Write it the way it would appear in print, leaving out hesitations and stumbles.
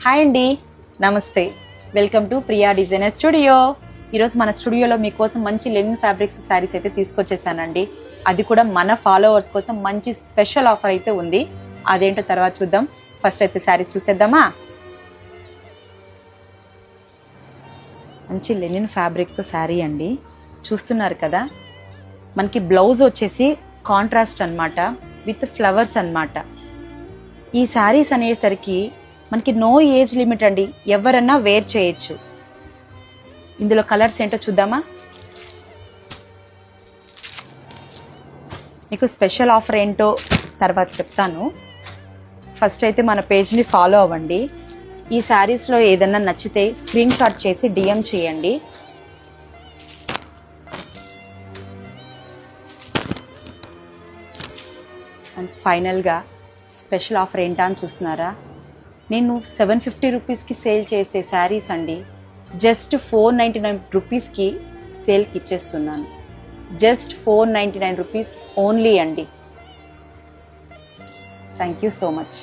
Hi అండి, నమస్తే. Welcome to Priya designer studio. ఈరోజు మన స్టూడియోలో మీకోసం మంచి లెనిన్ ఫ్యాబ్రిక్స్ శారీస్ అయితే తీసుకొచ్చేసానండి. అది కూడా మన ఫాలోవర్స్ కోసం మంచి స్పెషల్ ఆఫర్ అయితే ఉంది. అదేంటో తర్వాత చూద్దాం. ఫస్ట్ అయితే శారీస్ చూసేద్దామా. మంచి లెనిన్ ఫ్యాబ్రిక్తో శారీ అండి, చూస్తున్నారు కదా. మనకి బ్లౌజ్ వచ్చేసి కాంట్రాస్ట్ అన్నమాట, విత్ ఫ్లవర్స్ అన్నమాట. ఈ శారీస్ అనేసరికి మనకి నో ఏజ్ లిమిట్ అండి, ఎవరన్నా వేర్ చేయొచ్చు. ఇందులో కలర్స్ ఏంటో చూద్దామా. మీకు స్పెషల్ ఆఫర్ ఏంటో తర్వాత చెప్తాను. ఫస్ట్ అయితే మన పేజ్ని ఫాలో అవ్వండి. ఈ శారీస్లో ఏదన్నా నచ్చితే స్క్రీన్ షాట్ చేసి డిఎం చేయండి. అండ్ ఫైనల్గా స్పెషల్ ఆఫర్ ఏంటా అని చూస్తున్నారా. నేను 750 రూపీస్కి సేల్ చేసే శారీస్ అండి జస్ట్ 499 రూపీస్కి సేల్కి ఇచ్చేస్తున్నాను. జస్ట్ 499 రూపీస్ ఓన్లీ అండి. Thank you so much.